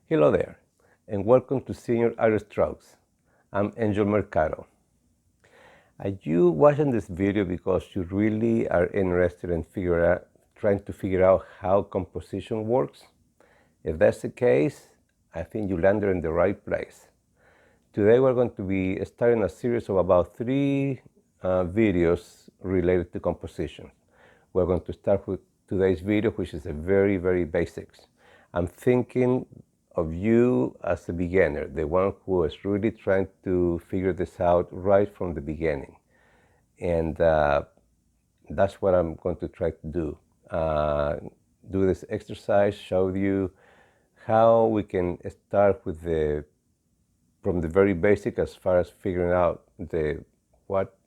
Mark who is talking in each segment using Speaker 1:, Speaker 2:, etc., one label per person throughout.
Speaker 1: Hello there, and welcome to Senior Art Strokes. I'm Angel Mercado. Are you watching this video because you really are interested in trying to figure out how composition works? If that's the case, I think you landed in the right place. Today we're going to be starting a series of about three videos related to composition. We're going to start with today's video, which is a very basics. I'm thinking of you as a beginner, the one who is really trying to figure this out right from the beginning. And that's what I'm going to try to do. Do this exercise, show you how we can start with from the very basic as far as figuring out what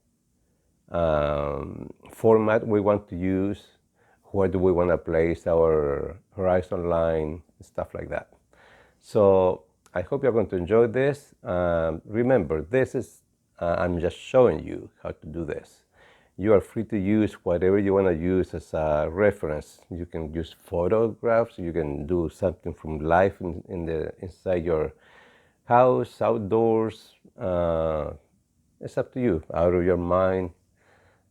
Speaker 1: format we want to use, where do we want to place our horizon line, stuff like that. So I hope you're going to enjoy this. Remember, this is, I'm just showing you how to do this. You are free to use whatever you want to use as a reference. You can use photographs, you can do something from life inside your house, outdoors. It's up to you, out of your mind.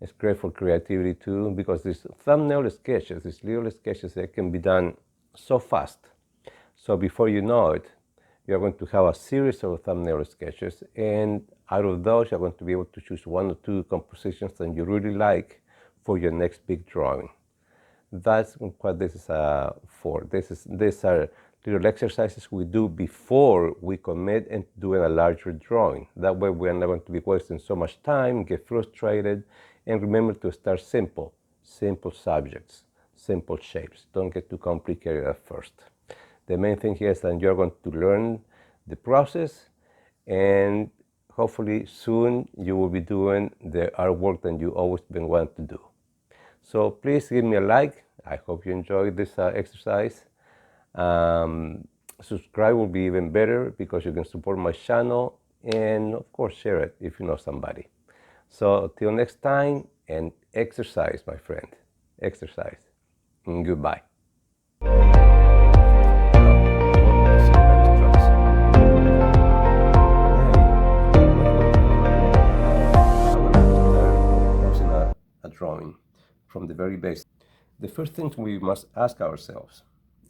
Speaker 1: It's great for creativity too, because these thumbnail sketches, these little sketches, they can be done so fast. So before you know it, you're going to have a series of thumbnail sketches, and out of those, you're going to be able to choose one or two compositions that you really like for your next big drawing. That's what this is for. These are little exercises we do before we commit and doing a larger drawing. That way we are not going to be wasting so much time, get frustrated, and remember to start simple subjects, simple shapes. Don't get too complicated at first. The main thing here is that you're going to learn the process, and hopefully soon you will be doing the artwork that you always been wanting to do. So please give me a like. I hope you enjoyed this exercise. Subscribe will be even better because you can support my channel, and of course share it if you know somebody. So till next time, and exercise, my friend. Exercise. And goodbye. A drawing from the very basic. The first thing we must ask ourselves,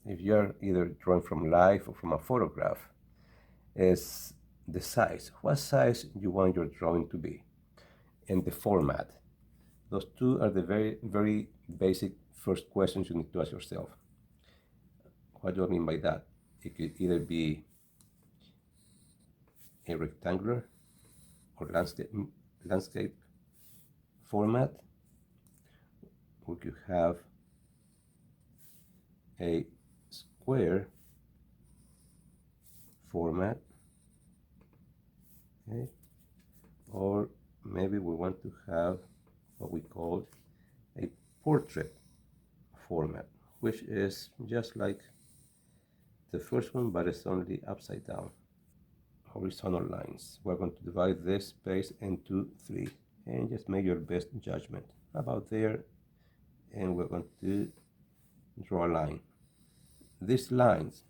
Speaker 1: if you're either drawing from life or from a photograph, is the size. What size you want your drawing to be, and the format. Those two are the very basic first questions you need to ask yourself. What do I mean by that? It could either be a rectangular or landscape format. We could have a square format, okay? Or maybe we want to have what we call a portrait format, which is just like the first one, but it's only upside down, horizontal lines. We're going to divide this space into three, and just make your best judgment about there, and we're going to draw a line. These lines,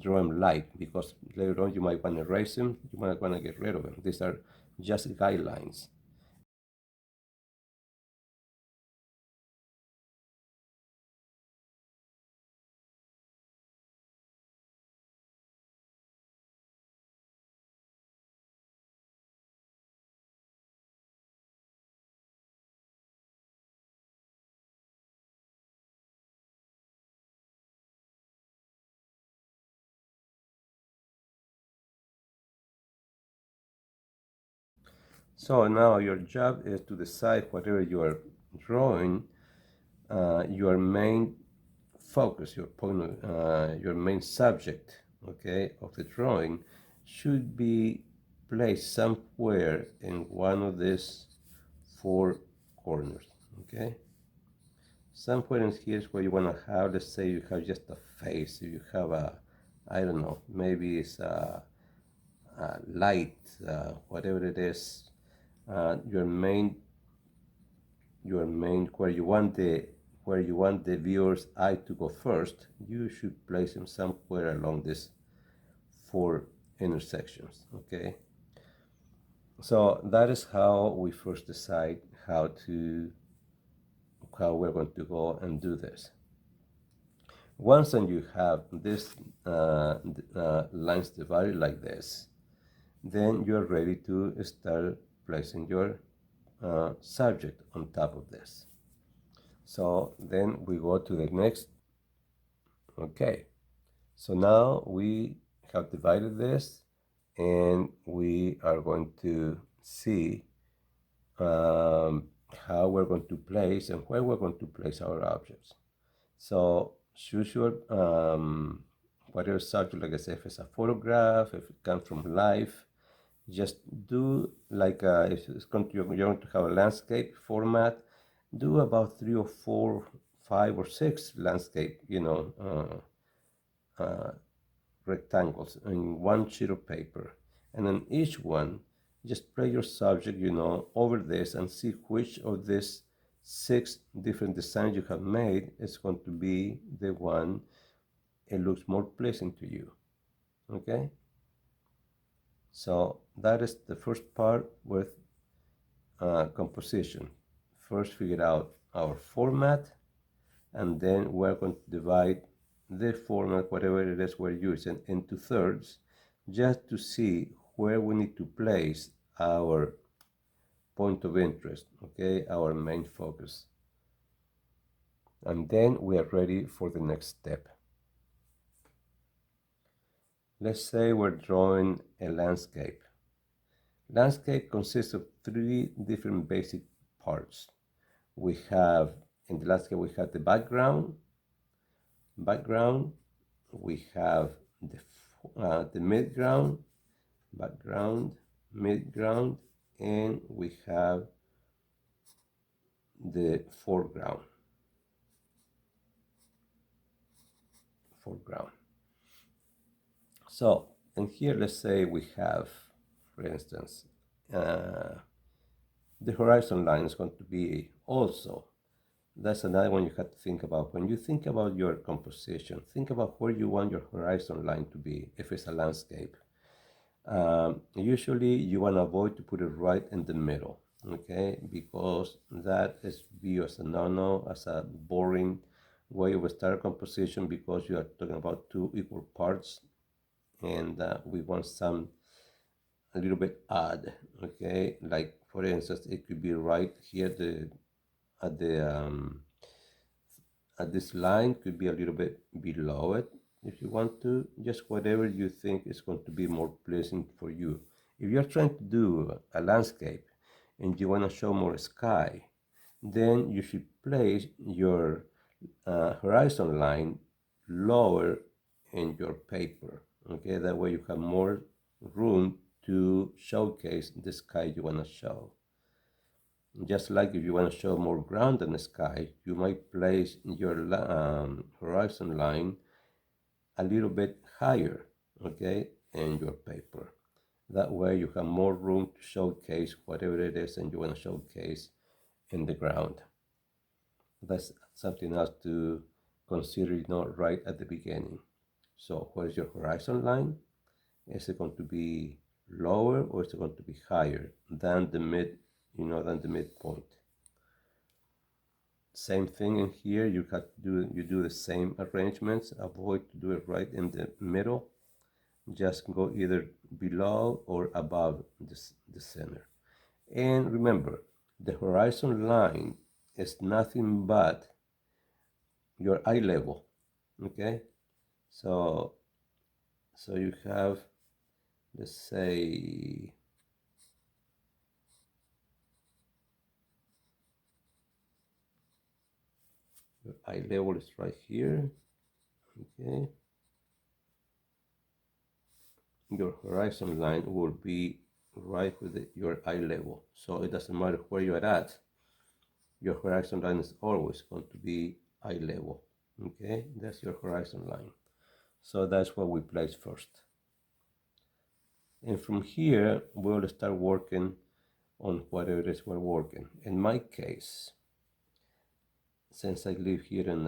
Speaker 1: draw them light, because later on you might want to erase them, you might want to get rid of them. These are just guidelines. So now your job is to decide whatever you are drawing, your main focus, your point, your main subject, okay, of the drawing should be placed somewhere in one of these four corners, okay? Somewhere in here is where you want to have, let's say you have just a face, you have I don't know, maybe it's a light, whatever it is, your main where you want where you want the viewer's eye to go first, you should place him somewhere along these four intersections, okay? So that is how we first decide how we're going to go and do this. Once you have this lines divided like this, then you're ready to start placing your subject on top of this. So then we go to the next. Okay, so now we have divided this, and we are going to see how we're going to place and where we're going to place our objects. So choose your whatever subject, like I say, if it's a photograph, if it comes from life, just do like if it's going to, you're going to have a landscape format, do about 3 or 4, 5 or 6 landscape, rectangles in one sheet of paper, and on each one just play your subject over this and see which of these 6 different designs you have made is going to be the one it looks more pleasing to you. Okay, so that is the first part with composition. First figure out our format, and then we're going to divide the format, whatever it is we're using, into thirds, just to see where we need to place our point of interest, okay, our main focus. And then we are ready for the next step. Let's say we're drawing a landscape. Landscape consists of 3 different basic parts. We have, in the landscape, we have the background, we have the midground, background, midground, and we have the foreground. So, and here let's say we have, for instance, the horizon line is going to be also, that's another one you have to think about. When you think about your composition, think about where you want your horizon line to be if it's a landscape. Usually you want to avoid to put it right in the middle, okay, because that is viewed as a no-no, as a boring way of start composition, because you are talking about 2 equal parts, and we want some a little bit odd, okay, like for instance it could be right here at this line, could be a little bit below it if you want to, just whatever you think is going to be more pleasant for you. If you're trying to do a landscape and you want to show more sky, then you should place your horizon line lower in your paper, okay, that way you have more room to showcase the sky you want to show. Just like if you want to show more ground than the sky, you might place your horizon line a little bit higher, okay, in your paper. That way you have more room to showcase whatever it is and you want to showcase in the ground. That's something else to consider, right at the beginning. So where's your horizon line? Is it going to be lower or is it going to be higher than the midpoint? Same thing in here. You do the same arrangements. Avoid to do it right in the middle. Just go either below or above the center. And remember, the horizon line is nothing but your eye level. Okay, so you have, let's say, your eye level is right here. Okay, your horizon line will be right with your eye level, so it doesn't matter where you are at, your horizon line is always going to be eye level. Okay, that's your horizon line. So that's what we place first, and from here we'll start working on whatever it is we're working. In my case, since I live here in,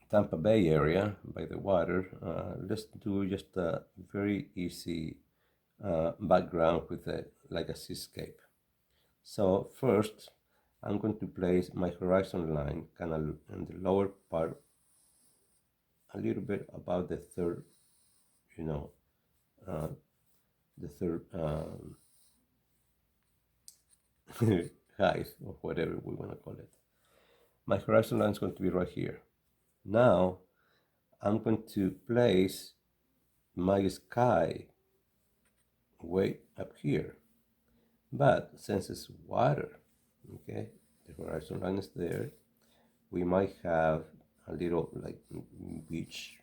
Speaker 1: Tampa Bay area by the water, let's do just a very easy background with like a seascape. So first, I'm going to place my horizon line kind of in the lower part, a little bit above the third, you know, uh, the third height or whatever we want to call it. My horizon line is going to be right here. Now, I'm going to place my sky way up here. But since it's water, okay, the horizon line is there, we might have a little like beach,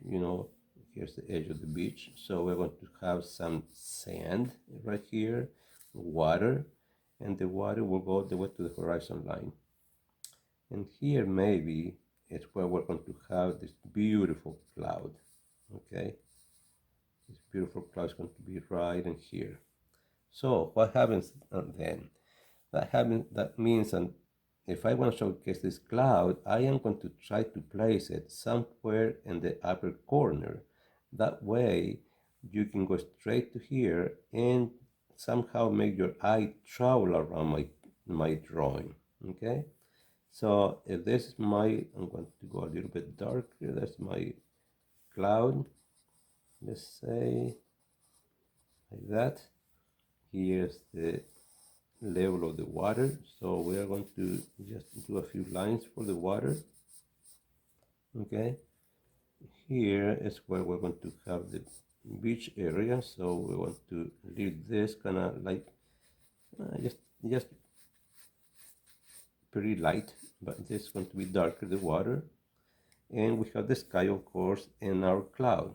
Speaker 1: here's the edge of the beach. So we're going to have some sand right here, water, and the water will go all the way to the horizon line. And here maybe it's where we're going to have this beautiful cloud, okay? This beautiful cloud is going to be right in here. So what happens then? That means if I want to showcase this cloud, I am going to try to place it somewhere in the upper corner. That way you can go straight to here and somehow make your eye travel around my drawing. Okay? So if this is I'm going to go a little bit darker. That's my cloud. Let's say like that. Here's the level of the water. So we are going to just do a few lines for the water. Okay. Here is where we're going to have the beach area. So we want to leave this kind of like just pretty light, but this is going to be darker, the water. And we have the sky, of course, and our cloud.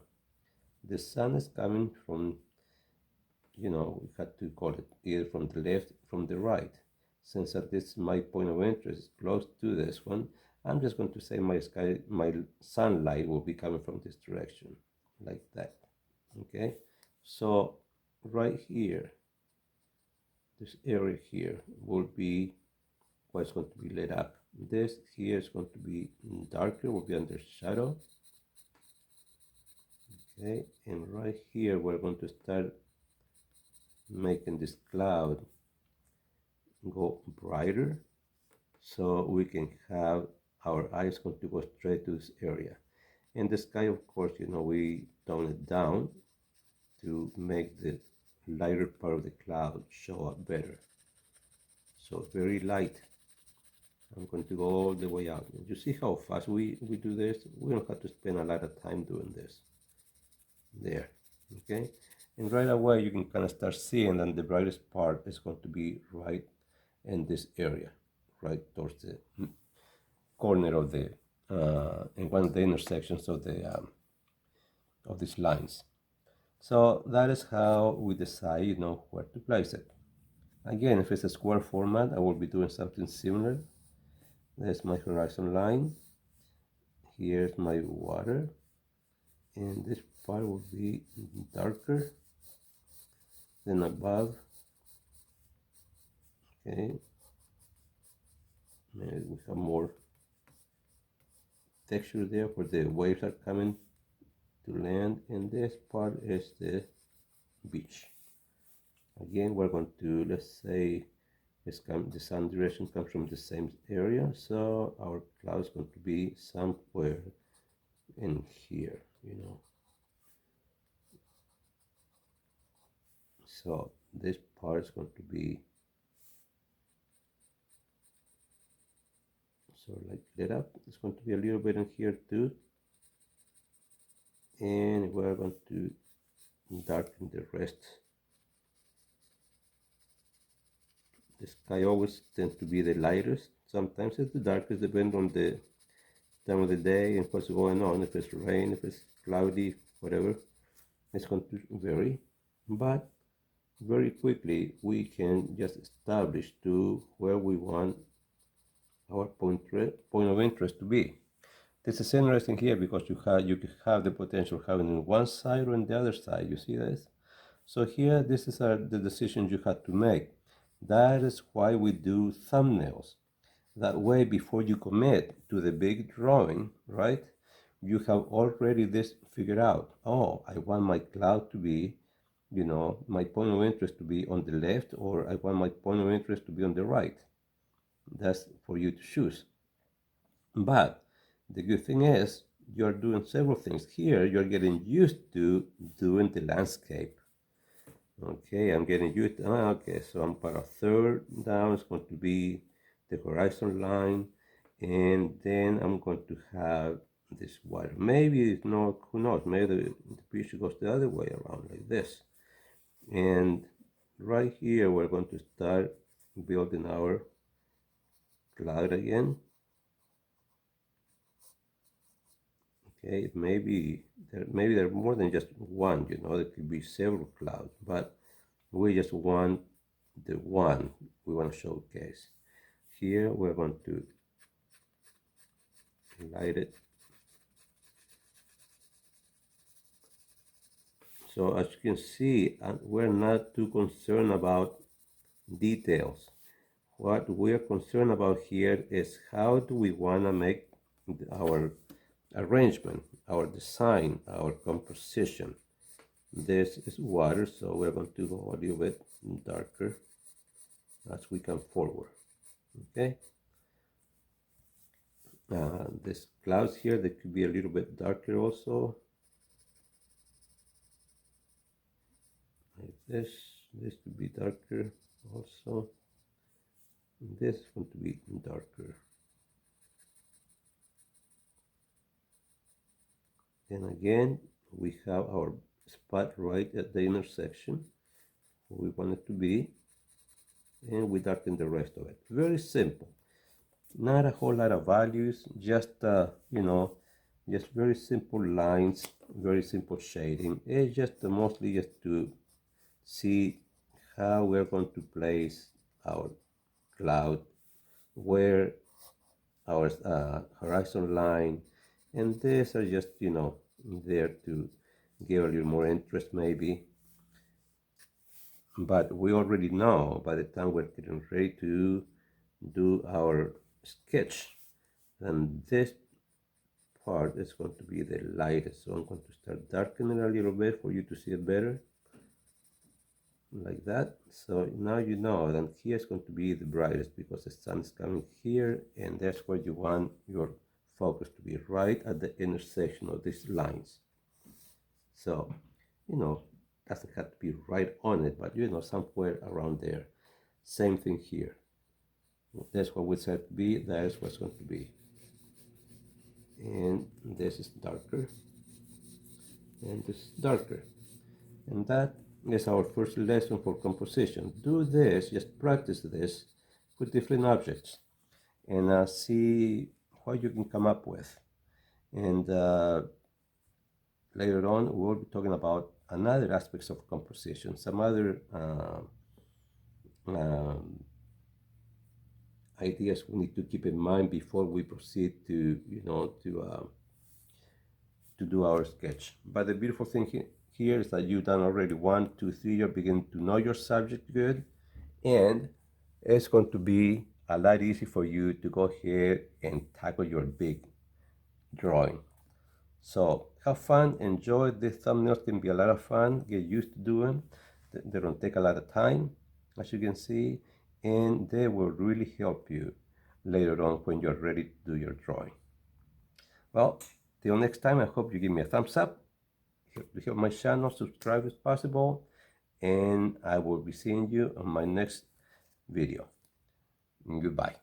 Speaker 1: The sun is coming from, we had to call it either from the left, from the right. Since that this my point of interest is close to this one, I'm just going to say my sunlight will be coming from this direction, like that. Okay, so right here, this area here will be what's going to be lit up. This here is going to be darker, will be under shadow. Okay, and right here we're going to start making this cloud go brighter, so we can have our eyes going to go straight to this area. In the sky, of course, we tone it down to make the lighter part of the cloud show up better. So very light. I'm going to go all the way out. You see how fast we do this? We don't have to spend a lot of time doing this. There, okay? And right away you can kind of start seeing that the brightest part is going to be right in this area, right towards the corner of the, in one of the intersections of of these lines. So that is how we decide, where to place it. Again, if it's a square format, I will be doing something similar. There's my horizon line. Here's my water. And this part will be darker than above. Okay. Maybe we have more texture there where the waves are coming to land. And this part is the beach. Again, we're going to, let's say, the sun direction comes from the same area, so our cloud is going to be somewhere in here, So this part is going to be sort of like lit up. It's going to be a little bit in here too. And we're going to darken the rest. The sky always tends to be the lightest. Sometimes it's the darkest, depending on the time of the day and what's going on. If it's rain, if it's cloudy, whatever, it's going to vary. But very quickly we can just establish to where we want our point of interest to be. This is interesting here because you can have the potential of having on one side or on the other side. You see this? So here, this is the decisions you have to make. That is why we do thumbnails. That way, before you commit to the big drawing, right, you have already this figured out. Oh, I want my cloud to be, my point of interest to be on the left, or I want my point of interest to be on the right. That's for you to choose. But the good thing is, you're doing several things here. You're getting used to doing the landscape. Okay, I'm getting used to, okay, so I'm about a third down. It's going to be the horizon line. And then I'm going to have this water. Maybe it's not, who knows, maybe the picture goes the other way around like this. And right here, we're going to start building our cloud again. Okay, maybe there are more than just one, there could be several clouds, but we just want the one we want to showcase. Here we're going to light it. So as you can see, we're not too concerned about details. What we're concerned about here is how do we want to make our arrangement, our design, our composition. This is water, so we're going to go a little bit darker as we come forward. Okay. This clouds here, they could be a little bit darker also. Like this could be darker also. This is going to be darker. And again, we have our spot right at the intersection where we want it to be, and we darken the rest of it. Very simple. Not a whole lot of values, just just very simple lines, very simple shading. It's just mostly just to see how we're going to place our cloud, where our horizon line, and these are just there to give a little more interest maybe. But we already know by the time we're getting ready to do our sketch, and this part is going to be the lightest. So I'm going to start darkening it a little bit for you to see it better, like that. So now you know that here is going to be the brightest because the sun is coming here, and that's where you want your focus to be, right at the intersection of these lines. So, doesn't have to be right on it, but somewhere around there. Same thing here. That's what we said to be, that is what's going to be. And this is darker, and this is darker. And that is our first lesson for composition. Do this, just practice this with different objects and see what you can come up with. And later on, we'll be talking about another aspects of composition, some other ideas we need to keep in mind before we proceed to do our sketch. But the beautiful thing here is that you've done already 1, 2, 3. You're beginning to know your subject good, and it's going to be a lot easier for you to go ahead and tackle your big drawing. So have fun, enjoy. These thumbnails can be a lot of fun. Get used to doing. They don't take a lot of time, as you can see, and they will really help you later on when you're ready to do your drawing. Well, till next time, I hope you give me a thumbs up, help my channel, subscribe if possible, and I will be seeing you on my next video. Goodbye.